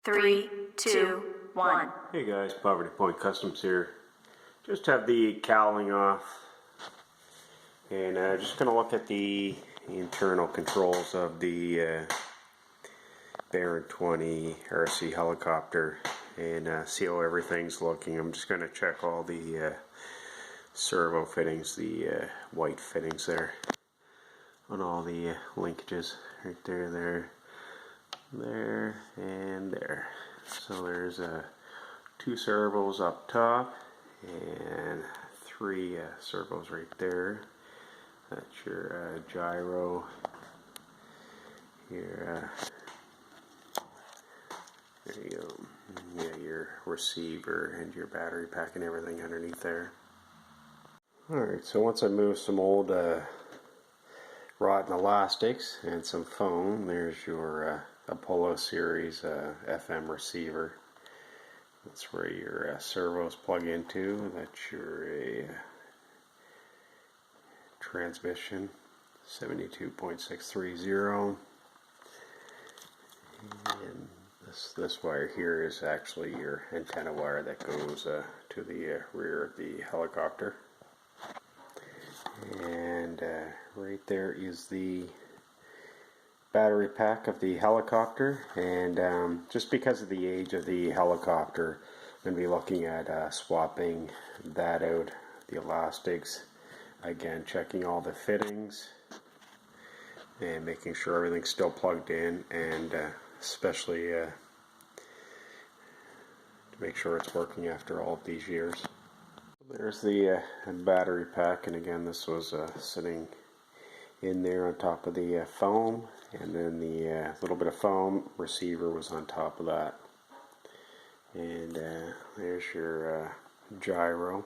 3, 2, 1. Hey guys, Poverty Point Customs here. Just have the cowling off, and just going to look at the internal controls of the Baron 20 RC helicopter and see how everything's looking. I'm just going to check all the servo fittings, the white fittings there on all the linkages right there, there, and there. So there's 2 servos up top and 3 servos right there. That's your gyro, your there you go. Yeah, your receiver and your battery pack and everything underneath there. Alright, so once I move some old rotten elastics and some foam, there's your Apollo series FM receiver. That's where your servos plug into. That's your transmission 72.630, and this wire here is actually your antenna wire that goes to the rear of the helicopter. And right there is the battery pack of the helicopter, and just because of the age of the helicopter, I'm going to be looking at swapping that out, the elastics, again checking all the fittings and making sure everything's still plugged in, and especially to make sure it's working after all of these years. There's the battery pack, and again this was sitting in there on top of the foam, and then the little bit of foam receiver was on top of that. And there's your gyro.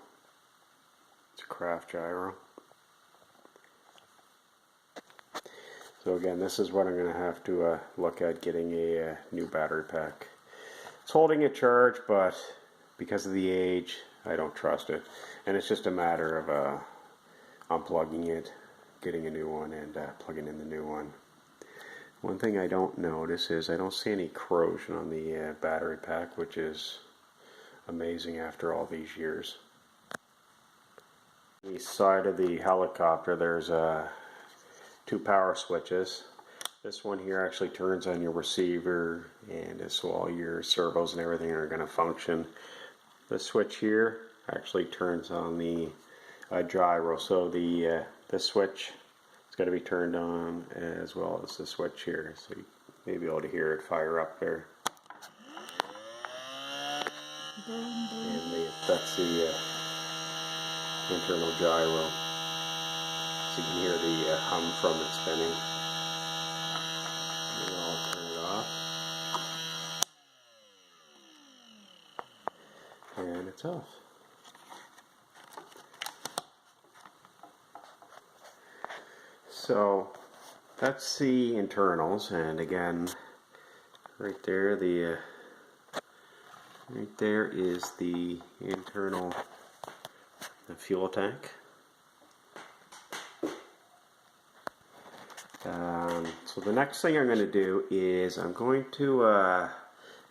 It's a craft gyro. So again, this is what I'm going to have to look at getting a new battery pack. It's holding a charge, but because of the age, I don't trust it. And it's just a matter of unplugging it, getting a new one, and plugging in the new one. One thing I don't notice is I don't see any corrosion on the battery pack, which is amazing after all these years. On the side of the helicopter, there's 2 power switches. This one here actually turns on your receiver, and so all your servos and everything are going to function. The switch here actually turns on the gyro, so the switch is going to be turned on as well as the switch here, so you may be able to hear it fire up there. And that's the internal gyro, so you can hear the hum from it spinning. And I'll turn it off, and it's off. So that's the internals, and again, right there, right there is the internal fuel tank. So the next thing I'm going to do is I'm going to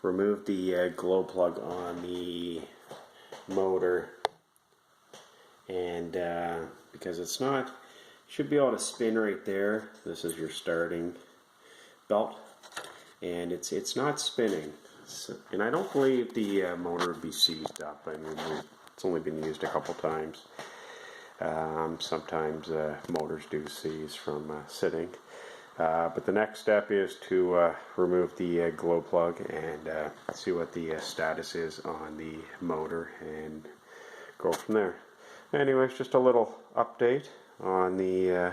remove the glow plug on the motor, and because it's not, should be able to spin right there. This is your starting belt, and it's not spinning, so, and I don't believe the motor would be seized up. I mean, it's only been used a couple times. Sometimes motors do seize from sitting, but the next step is to remove the glow plug and see what the status is on the motor and go from there. Anyways, just a little update on the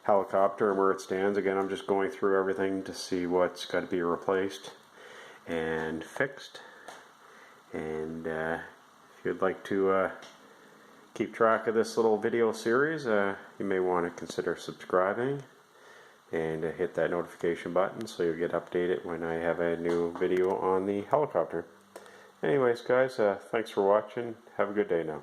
helicopter and where it stands. Again, I'm just going through everything to see what's got to be replaced and fixed, and if you'd like to keep track of this little video series, you may want to consider subscribing and hit that notification button so you'll get updated when I have a new video on the helicopter. Anyways guys, thanks for watching. Have a good day now.